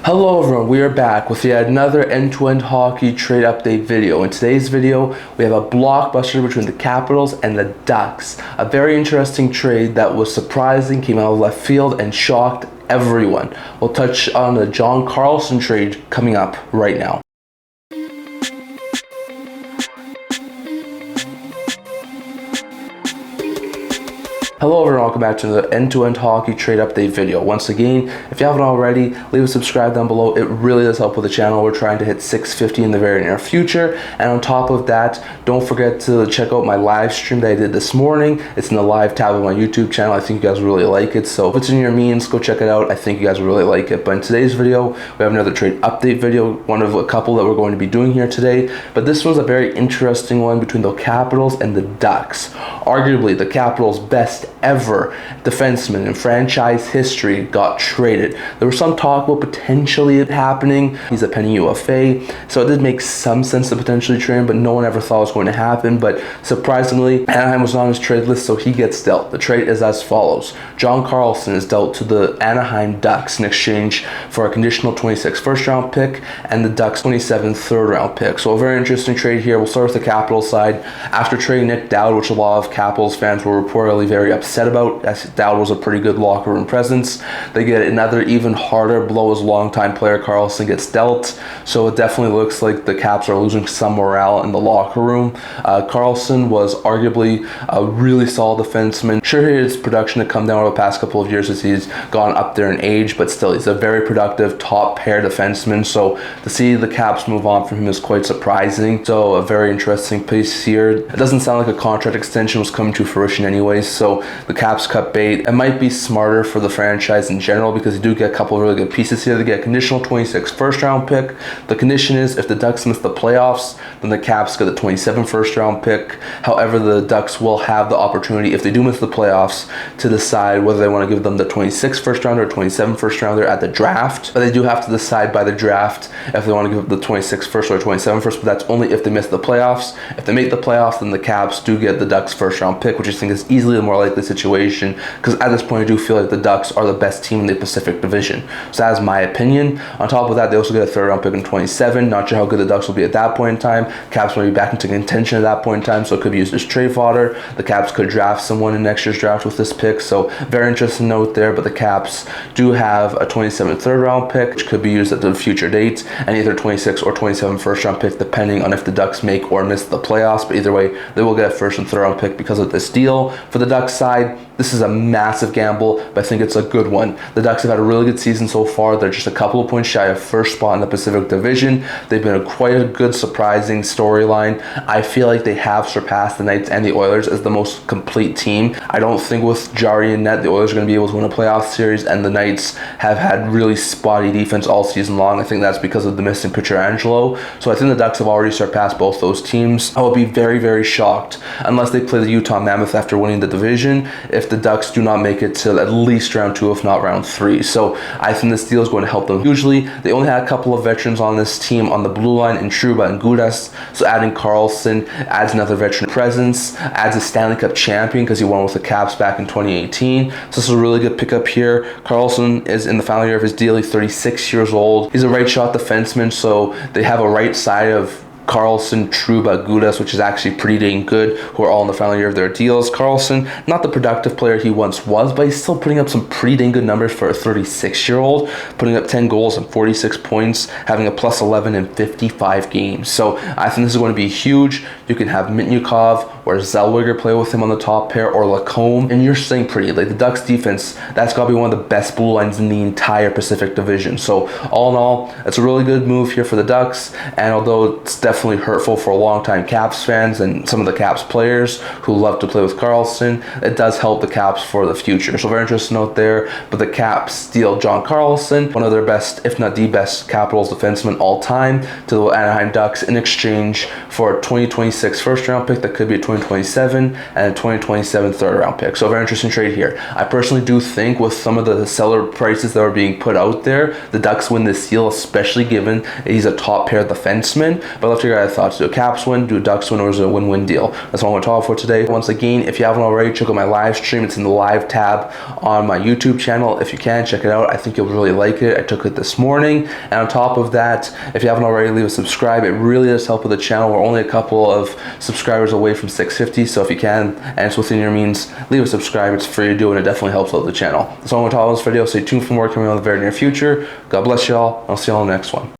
Hello everyone, we are back with yet another end-to-end hockey trade update video. In today's video, we have a blockbuster between the Capitals and the Ducks. A very interesting trade that was surprising, came out of left field and shocked everyone. We'll touch on the John Carlson trade coming up right now. Hello everyone, welcome back to the end-to-end hockey trade update video. Once again, if you haven't already, leave a subscribe down below. It really does help with the channel. We're trying to hit 650 in the very near future. And on top of that, don't forget to check out my live stream that I did this morning. It's in the live tab of my YouTube channel. I think you guys really like it. So if it's in your means, go check it out. I think you guys will really like it. But in today's video, we have another trade update video, one of a couple that we're going to be doing here today. But this was a very interesting one between the Capitals and the Ducks. Arguably, the Capitals' best ever defenseman in franchise history got traded. There was some talk about potentially it happening. He's a penny UFA, so it did make some sense to potentially trade him, but no one ever thought it was going to happen. But surprisingly, Anaheim was on his trade list, so he gets dealt. The trade is as follows. John Carlson is dealt to the Anaheim Ducks in exchange for a conditional 26 first-round pick and the Ducks 27 third-round pick. So a very interesting trade here. We'll start with the Capitals side. After trading Nick Dowd, which a lot of Capitals fans were reportedly very upset about, as Dowd was a pretty good locker room presence, they get another even harder blow as longtime player Carlson gets dealt. So it definitely looks like the Caps are losing some morale in the locker room. Carlson was arguably a really solid defenseman. Sure, his production had come down over the past couple of years as he's gone up there in age, but still he's a very productive top pair defenseman. So to see the Caps move on from him is quite surprising. So a very interesting piece here. It doesn't sound like a contract extension was coming to fruition anyways, so the Caps cut bait. It might be smarter for the franchise in general because you do get a couple of really good pieces here. They get a conditional 26 first round pick. The condition is if the Ducks miss the playoffs, then the Caps get the 27 first round pick. However, the Ducks will have the opportunity, if they do miss the playoffs, to decide whether they want to give them the 26 first rounder or 27 first rounder at the draft. But they do have to decide by the draft if they want to give the 26 first or 27 first, but that's only if they miss the playoffs. If they make the playoffs, then the Caps do get the Ducks first round pick, which I think is easily the more likely situation, because at this point I do feel like the Ducks are the best team in the Pacific Division. So that is my opinion. On top of that, they also get a third round pick in 27. Not sure how good the Ducks will be at that point in time. Caps might be back into contention at that point in time, so it could be used as trade fodder. The Caps could draft someone in next year's draft with this pick, so very interesting note there. But the Caps do have a 27 third round pick, which could be used at the future dates, and either 26 or 27 first round pick depending on if the Ducks make or miss the playoffs. But either way, they will get a first and third round pick because of this deal. For the Ducks side, this is a massive gamble, but I think it's a good one. The Ducks have had a really good season so far. They're just a couple of points shy of first spot in the Pacific Division. They've been quite a good surprising storyline. I feel like they have surpassed the Knights and the Oilers as the most complete team. I don't think with Jari and net, the Oilers are going to be able to win a playoff series, and the Knights have had really spotty defense all season long. I think that's because of the missing Pietrangelo. So I think the Ducks have already surpassed both those teams. I will be very, very shocked unless they play the Utah Mammoth after winning the division if the Ducks do not make it to at least round 2, if not round 3. So I think this deal is going to help them hugely. They only had a couple of veterans on this team on the blue line in Trouba and Gudas, so adding Carlson adds another veteran presence, adds a Stanley Cup champion because he won with the Caps back in 2018. So this is a really good pickup here. Carlson is in the final year of his deal. He's 36 years old. He's a right shot defenseman, so they have a right side of Carlson, Trouba, Gudas, which is actually pretty dang good, who are all in the final year of their deals. Carlson, not the productive player he once was, but he's still putting up some pretty dang good numbers for a 36-year-old, putting up 10 goals and 46 points, having a plus 11 in 55 games. So I think this is going to be huge. You can have Mitnyukov or Zellweger play with him on the top pair, or Lacombe, and you're staying pretty. Like the Ducks defense, that's got to be one of the best blue lines in the entire Pacific Division. So all in all, it's a really good move here for the Ducks, and although it's definitely hurtful for longtime Caps fans and some of the Caps players who love to play with Carlson, it does help the Caps for the future. So very interesting note there. But the Caps deal John Carlson, one of their best, if not the best, Capitals defenseman all time, to the Anaheim Ducks in exchange for a 2026 first round pick that could be a 2027 and a 2027 third round pick. So a very interesting trade here. I personally do think with some of the seller prices that are being put out there, the Ducks win this deal, especially given he's a top pair defenseman. But I'll have to figure out thoughts. Do a Caps win, do a Ducks win, or is it a win-win deal? That's all I'm going to talk for today. Once again, if you haven't already, check out my live stream. It's in the live tab on my YouTube channel. If you can, check it out. I think you'll really like it. I took it this morning. And on top of that, if you haven't already, leave a subscribe. It really does help with the channel. We're only a couple of subscribers away from 650, so if you can, and it's within your means, leave a subscribe. It's free to do, and it definitely helps out the channel. That's all I'm going to talk about this video. Stay tuned for more coming out in the very near future. God bless you all. I'll see you all in the next one.